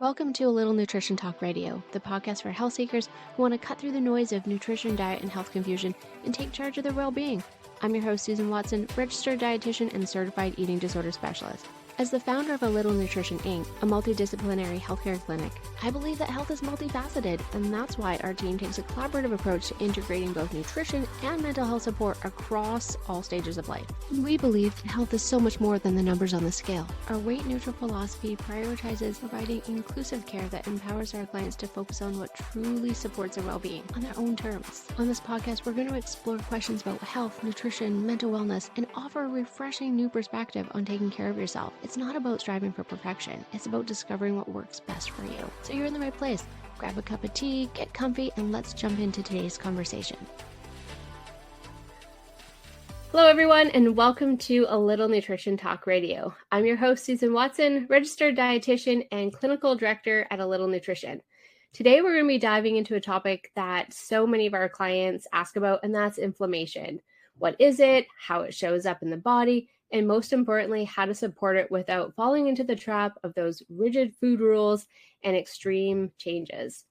Welcome to A Little Nutrition Talk Radio, the podcast for health seekers who want to cut through the noise of nutrition, diet, and health confusion and take charge of their well-being. I'm your host, Susan Watson, registered dietitian and certified eating disorder specialist. As the founder of A Little Nutrition Inc., a multidisciplinary healthcare clinic, I believe that health is multifaceted, and that's why our team takes a collaborative approach to integrating both nutrition and mental health support across all stages of life. We believe that health is so much more than the numbers on the scale. Our weight-neutral philosophy prioritizes providing inclusive care that empowers our clients to focus on what truly supports their well-being on their own terms. On this podcast, we're going to explore questions about health, nutrition, mental wellness, and offer a refreshing new perspective on taking care of yourself. It's not about striving for perfection. It's about discovering what works best for you. So you're in the right place. Grab a cup of tea, get comfy, and let's jump into today's conversation. Hello, everyone, and welcome to A Little Nutrition Talk Radio. I'm your host, Susan Watson, registered dietitian and clinical director at A Little Nutrition. Today, we're going to be diving into a topic that so many of our clients ask about, and that's inflammation. What is it? How it shows up in the body? And most importantly, how to support it without falling into the trap of those rigid food rules and extreme changes.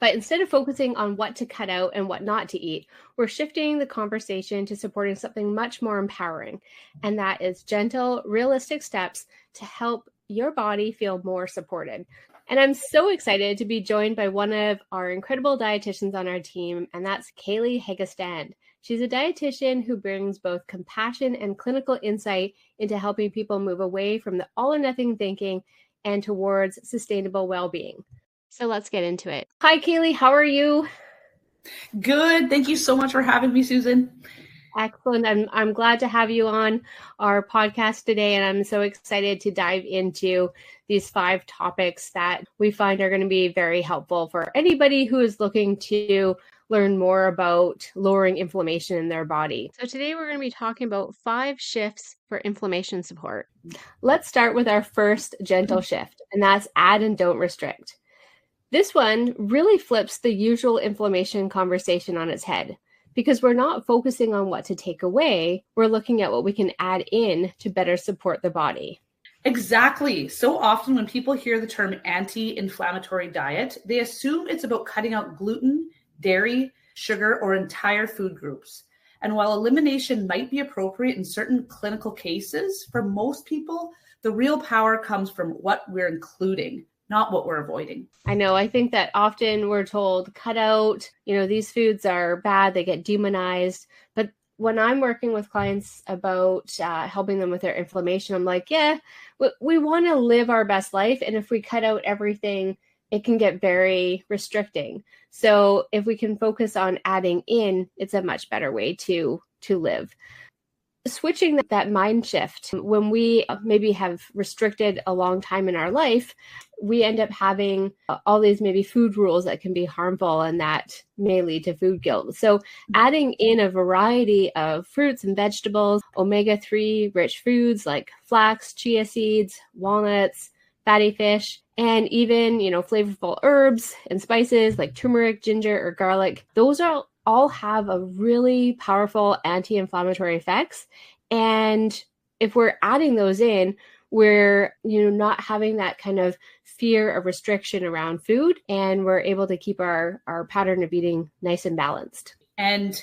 But instead of focusing on what to cut out and what not to eat, we're shifting the conversation to supporting something much more empowering, and that is gentle, realistic steps to help your body feel more supported. And I'm so excited to be joined by one of our incredible dietitians on our team, and that's Cailee Heggestad. She's a dietitian who brings both compassion and clinical insight into helping people move away from the all-or-nothing thinking and towards sustainable well-being. So let's get into it. Hi, Cailee. How are you? Good. Thank you so much for having me, Susan. Excellent. I'm glad to have you on our podcast today, and I'm so excited to dive into these 5 topics that we find are going to be very helpful for anybody who is looking to learn more about lowering inflammation in their body. So today we're going to be talking about 5 shifts for inflammation support. Let's start with our first gentle shift, and that's add and don't restrict. This one really flips the usual inflammation conversation on its head, because we're not focusing on what to take away, we're looking at what we can add in to better support the body. Exactly. So often when people hear the term anti-inflammatory diet, they assume it's about cutting out gluten, dairy, sugar, or entire food groups. And while elimination might be appropriate in certain clinical cases, for most people, the real power comes from what we're including, not what we're avoiding. I know. I think that often we're told, cut out, these foods are bad, they get demonized. But when I'm working with clients about helping them with their inflammation, I'm like, yeah, we want to live our best life. And if we cut out everything, it can get very restricting. So if we can focus on adding in, it's a much better way to live. Switching that mind shift, when we maybe have restricted a long time in our life, we end up having all these maybe food rules that can be harmful, and that may lead to food guilt. So adding in a variety of fruits and vegetables, omega-3 rich foods like flax, chia seeds, walnuts, fatty fish, and even, flavorful herbs and spices like turmeric, ginger, or garlic, those are all have a really powerful anti-inflammatory effects. And if we're adding those in, we're, not having that kind of fear of restriction around food, and we're able to keep our pattern of eating nice and balanced. And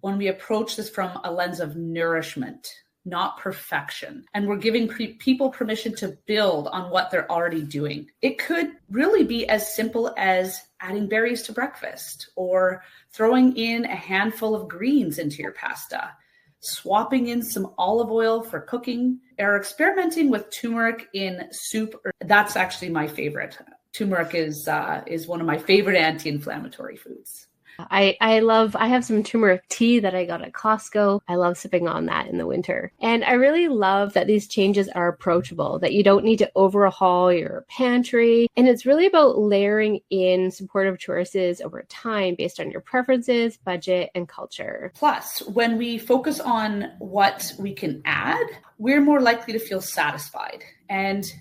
when we approach this from a lens of nourishment, not perfection, and we're giving people permission to build on what they're already doing, it could really be as simple as adding berries to breakfast, or throwing in a handful of greens into your pasta, swapping in some olive oil for cooking, or experimenting with turmeric in soup. That's actually my favorite. Turmeric is one of my favorite anti-inflammatory foods. I have some turmeric tea that I got at Costco. I love sipping on that in the winter. And I really love that these changes are approachable, that you don't need to overhaul your pantry. And it's really about layering in supportive choices over time based on your preferences, budget, and culture. Plus, when we focus on what we can add, we're more likely to feel satisfied and,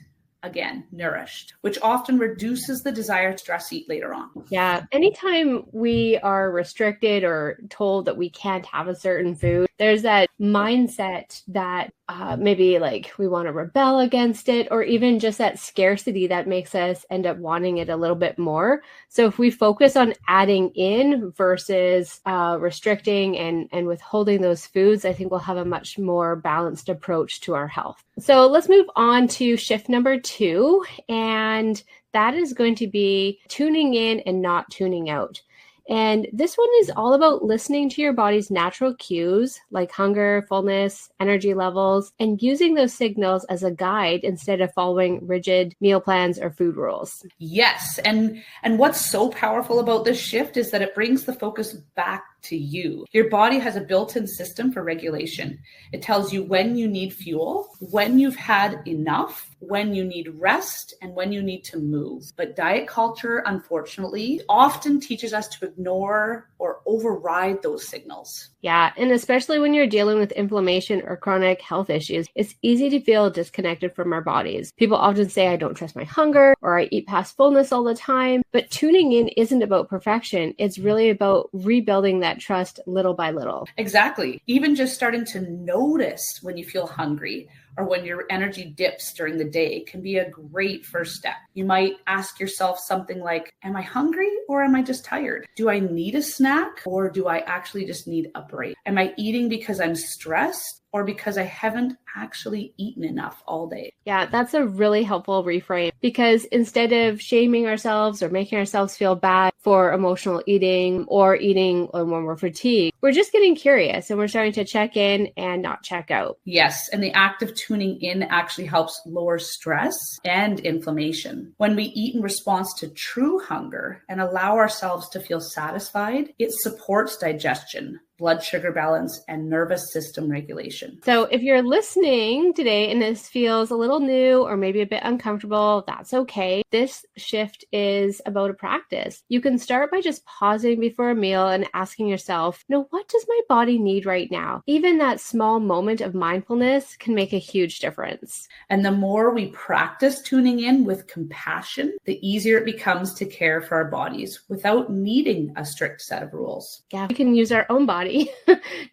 again, nourished, which often reduces the desire to stress eat later on. Yeah. Anytime we are restricted or told that we can't have a certain food, There's that mindset that maybe like we want to rebel against it, or even just that scarcity that makes us end up wanting it a little bit more. So if we focus on adding in versus restricting and withholding those foods, I think we'll have a much more balanced approach to our health. So let's move on to shift number 2, and that is going to be tuning in and not tuning out. And this one is all about listening to your body's natural cues like hunger, fullness, energy levels, and using those signals as a guide instead of following rigid meal plans or food rules. Yes. And what's so powerful about this shift is that it brings the focus back to you. Your body has a built-in system for regulation. It tells you when you need fuel, when you've had enough, when you need rest, and when you need to move. But diet culture, unfortunately, often teaches us to ignore or override those signals. Yeah, and especially when you're dealing with inflammation or chronic health issues, it's easy to feel disconnected from our bodies. People often say, I don't trust my hunger, or I eat past fullness all the time. But tuning in isn't about perfection. It's really about rebuilding that trust little by little. Exactly. Even just starting to notice when you feel hungry or when your energy dips during the day can be a great first step. You might ask yourself something like, am I hungry or am I just tired? Do I need a snack or do I actually just need a break? Am I eating because I'm stressed or because I haven't actually eaten enough all day? Yeah, that's a really helpful reframe, because instead of shaming ourselves or making ourselves feel bad for emotional eating or eating when we're fatigued, we're just getting curious and we're starting to check in and not check out. Yes, and the act of tuning in actually helps lower stress and inflammation. When we eat in response to true hunger and allow ourselves to feel satisfied, it supports digestion, blood sugar balance, and nervous system regulation. So if you're listening today and this feels a little new or maybe a bit uncomfortable, that's okay. This shift is about a practice. You can start by just pausing before a meal and asking yourself, what does my body need right now? Even that small moment of mindfulness can make a huge difference. And the more we practice tuning in with compassion, the easier it becomes to care for our bodies without needing a strict set of rules. Yeah, we can use our own body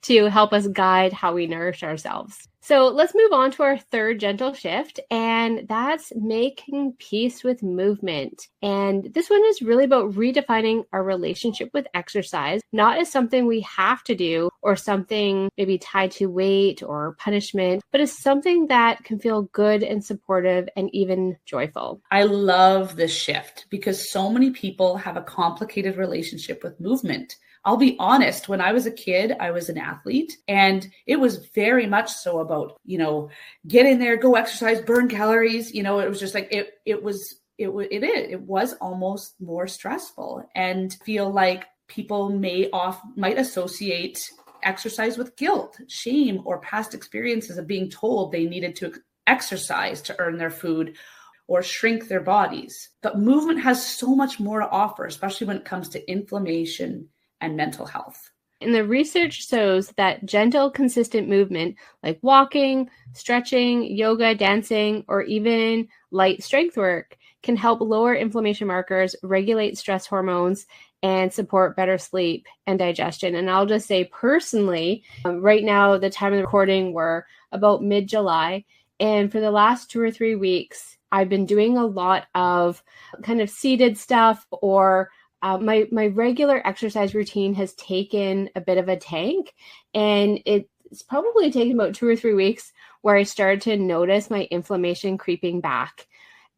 to help us guide how we nourish ourselves. So let's move on to our third gentle shift, and that's making peace with movement. And this one is really about redefining our relationship with exercise, not as something we have to do or something maybe tied to weight or punishment, but as something that can feel good and supportive and even joyful. I love this shift because so many people have a complicated relationship with movement. I'll be honest, when I was a kid, I was an athlete, and it was very much so about, get in there, go exercise, burn calories. It was just like, it was almost more stressful, and feel like people might associate exercise with guilt, shame, or past experiences of being told they needed to exercise to earn their food or shrink their bodies. But movement has so much more to offer, especially when it comes to inflammation and mental health. And the research shows that gentle, consistent movement like walking, stretching, yoga, dancing, or even light strength work can help lower inflammation markers, regulate stress hormones, and support better sleep and digestion. And I'll just say personally, right now, the time of the recording, we're about mid-July. And for the last 2 or 3 weeks, I've been doing a lot of kind of seated stuff, or my regular exercise routine has taken a bit of a tank, and it's probably taken about 2 or 3 weeks where I started to notice my inflammation creeping back.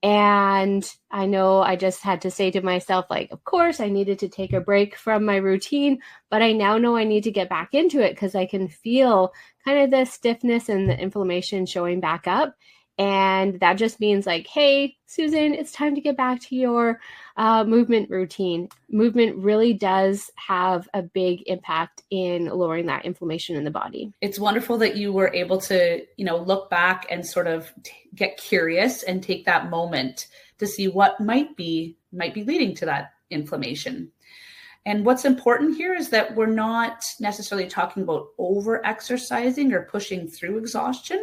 And I know I just had to say to myself, of course I needed to take a break from my routine, but I now know I need to get back into it because I can feel kind of the stiffness and the inflammation showing back up. And that just means hey, Susan, it's time to get back to your movement routine. Movement really does have a big impact in lowering that inflammation in the body. It's wonderful that you were able to, look back and sort of get curious and take that moment to see what might be leading to that inflammation. And what's important here is that we're not necessarily talking about over-exercising or pushing through exhaustion.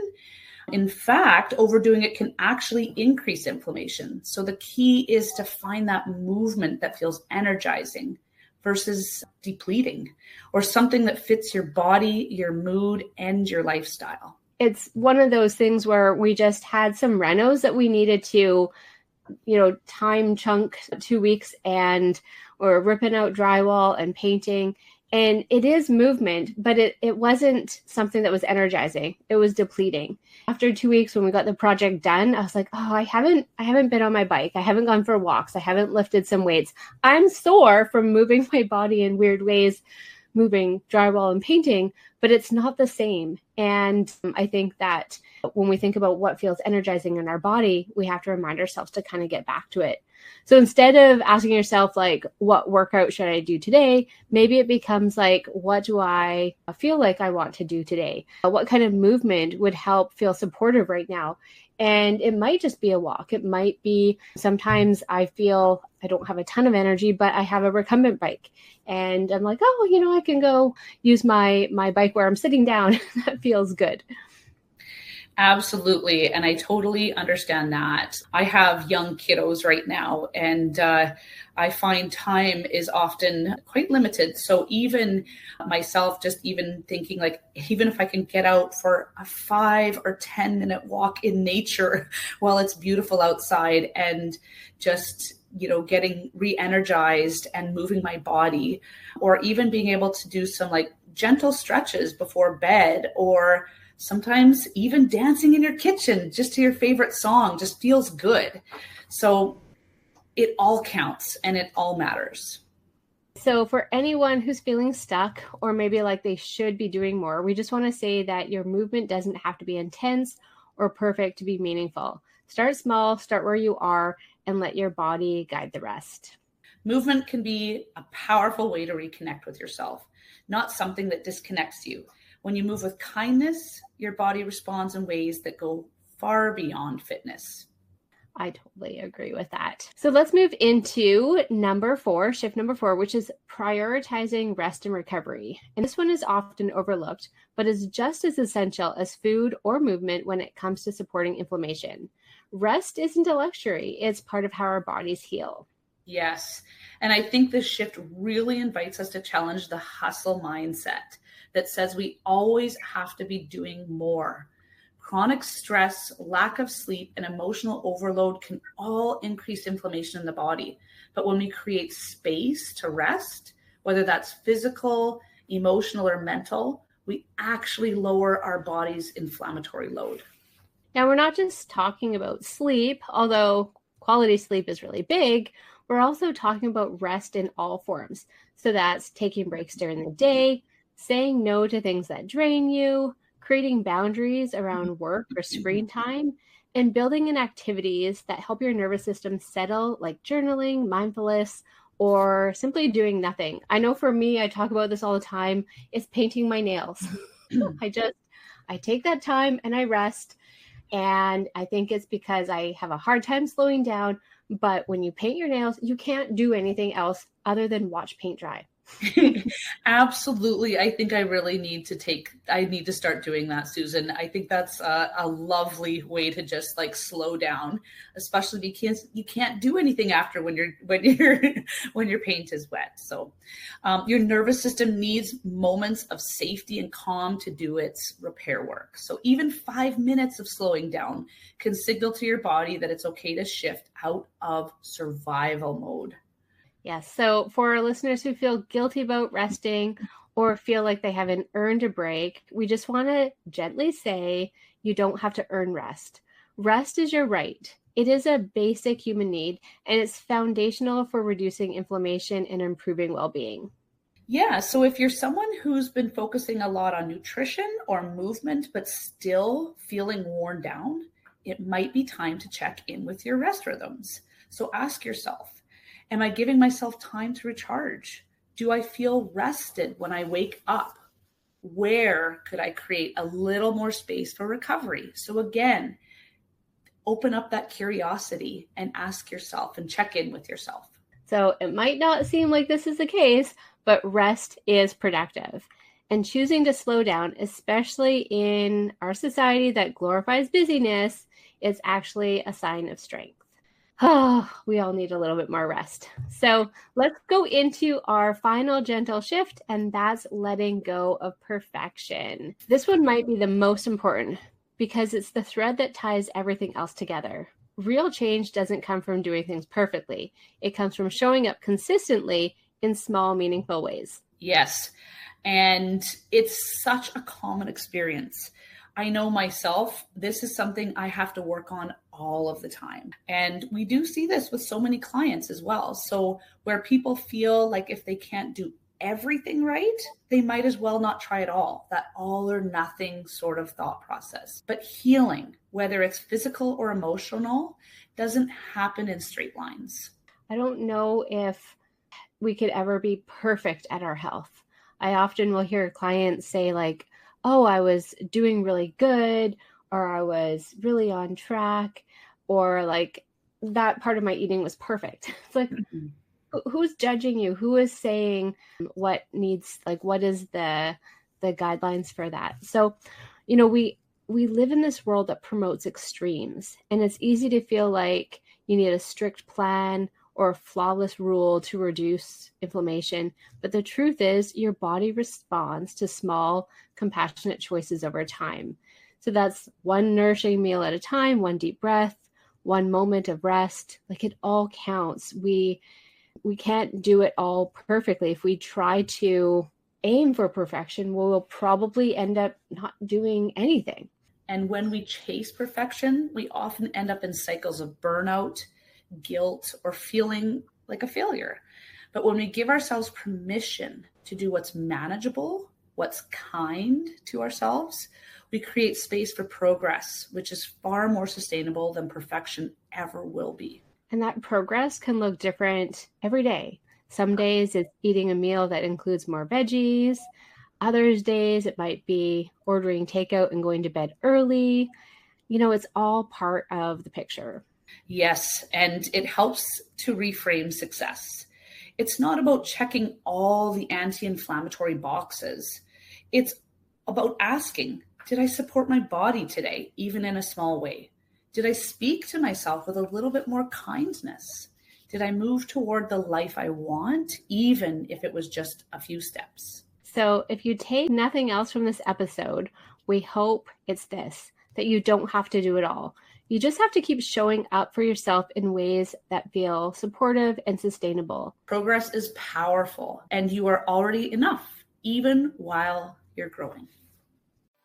In fact, overdoing it can actually increase inflammation. So the key is to find that movement that feels energizing versus depleting, or something that fits your body, your mood, and your lifestyle. It's one of those things where we just had some renos that we needed to, time chunk 2 weeks, and we're ripping out drywall and painting. And it is movement, but it wasn't something that was energizing. It was depleting. After 2 weeks, when we got the project done, I was like, oh, I haven't been on my bike. I haven't gone for walks. I haven't lifted some weights. I'm sore from moving my body in weird ways, moving drywall and painting, but it's not the same. And I think that when we think about what feels energizing in our body, we have to remind ourselves to kind of get back to it. So instead of asking yourself, like, what workout should I do today? Maybe it becomes like, what do I feel like I want to do today? What kind of movement would help feel supportive right now? And it might just be a walk. It might be, sometimes I feel I don't have a ton of energy, but I have a recumbent bike. And I'm like, oh, I can go use my bike where I'm sitting down. That feels good. Absolutely. And I totally understand that. I have young kiddos right now, and I find time is often quite limited. So even myself, just even thinking, like, even if I can get out for a 5 or 10 minute walk in nature while it's beautiful outside, and just, getting re-energized and moving my body, or even being able to do some like gentle stretches before bed, or sometimes even dancing in your kitchen just to your favorite song, just feels good. So it all counts and it all matters. So for anyone who's feeling stuck, or maybe like they should be doing more, we just want to say that your movement doesn't have to be intense or perfect to be meaningful. Start small, start where you are, and let your body guide the rest. Movement can be a powerful way to reconnect with yourself, not something that disconnects you. When you move with kindness, your body responds in ways that go far beyond fitness. I totally agree with that. So let's move into shift number 4, which is prioritizing rest and recovery. And this one is often overlooked, but is just as essential as food or movement when it comes to supporting inflammation. Rest isn't a luxury. It's part of how our bodies heal. Yes. And I think this shift really invites us to challenge the hustle mindset that says we always have to be doing more. Chronic stress, lack of sleep, and emotional overload can all increase inflammation in the body. But when we create space to rest, whether that's physical, emotional, or mental, we actually lower our body's inflammatory load. Now, we're not just talking about sleep, although quality sleep is really big. We're also talking about rest in all forms. So that's taking breaks during the day, saying no to things that drain you, creating boundaries around work or screen time, and building in activities that help your nervous system settle, like journaling, mindfulness, or simply doing nothing. I know for me, I talk about this all the time, it's painting my nails. I take that time and I rest. And I think it's because I have a hard time slowing down. But when you paint your nails, you can't do anything else other than watch paint dry. Absolutely. I think I need to start doing that, Susan. I think that's a lovely way to just like slow down, especially because you can't do anything after when your paint is wet. So your nervous system needs moments of safety and calm to do its repair work. So even 5 minutes of slowing down can signal to your body that it's okay to shift out of survival mode. Yes. So for our listeners who feel guilty about resting or feel like they haven't earned a break, we just want to gently say you don't have to earn rest. Rest is your right. It is a basic human need, and it's foundational for reducing inflammation and improving well-being. Yeah. So if you're someone who's been focusing a lot on nutrition or movement, but still feeling worn down, it might be time to check in with your rest rhythms. So ask yourself, am I giving myself time to recharge? Do I feel rested when I wake up? Where could I create a little more space for recovery? So again, open up that curiosity and ask yourself and check in with yourself. So it might not seem like this is the case, but rest is productive. And choosing to slow down, especially in our society that glorifies busyness, is actually a sign of strength. Oh, we all need a little bit more rest. So let's go into our final gentle shift, and that's letting go of perfection. This one might be the most important because it's the thread that ties everything else together. Real change doesn't come from doing things perfectly. It comes from showing up consistently in small, meaningful ways. Yes. And it's such a common experience. I know myself, this is something I have to work on all of the time. And we do see this with so many clients as well. So where people feel like if they can't do everything right, they might as well not try at all. That all or nothing sort of thought process. But healing, whether it's physical or emotional, doesn't happen in straight lines. I don't know if we could ever be perfect at our health. I often will hear clients say like, oh, I was doing really good, or I was really on track, or like that part of my eating was perfect. It's like, who's judging you? Who is saying what needs, like, what is the guidelines for that? So, you know, we live in this world that promotes extremes, and it's easy to feel like you need a strict plan or a flawless rule to reduce inflammation. But the truth is your body responds to small, compassionate choices over time. So that's one nourishing meal at a time, one deep breath, one moment of rest. Like, it all counts. We can't do it all perfectly. If we try to aim for perfection, we'll probably end up not doing anything. And when we chase perfection, we often end up in cycles of burnout, guilt, or feeling like a failure. But when we give ourselves permission to do what's manageable, what's kind to ourselves, we create space for progress, which is far more sustainable than perfection ever will be. And that progress can look different every day. Some days it's eating a meal that includes more veggies. Others days it might be ordering takeout and going to bed early. You know, it's all part of the picture. Yes, and it helps to reframe success. It's not about checking all the anti-inflammatory boxes. It's about asking, did I support my body today, even in a small way? Did I speak to myself with a little bit more kindness? Did I move toward the life I want, even if it was just a few steps? So if you take nothing else from this episode, we hope it's this, that you don't have to do it all. You just have to keep showing up for yourself in ways that feel supportive and sustainable. Progress is powerful, and you are already enough, even while you're growing.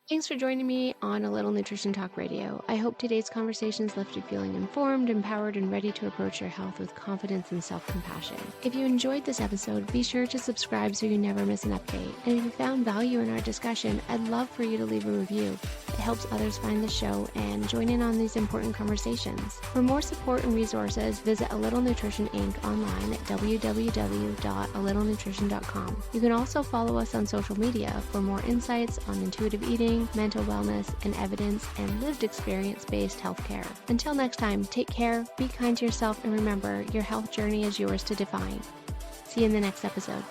Thanks for joining me on A Little Nutrition Talk Radio. I hope today's conversations left you feeling informed, empowered, and ready to approach your health with confidence and self-compassion. If you enjoyed this episode, be sure to subscribe so you never miss an update. And if you found value in our discussion, I'd love for you to leave a review. It helps others find the show and join in on these important conversations. For more support and resources, visit A Little Nutrition Inc. online at www.alittlenutrition.com. You can also follow us on social media for more insights on intuitive eating, mental wellness, and evidence and lived experience-based healthcare. Until next time, take care, be kind to yourself, and remember, your health journey is yours to define. See you in the next episode.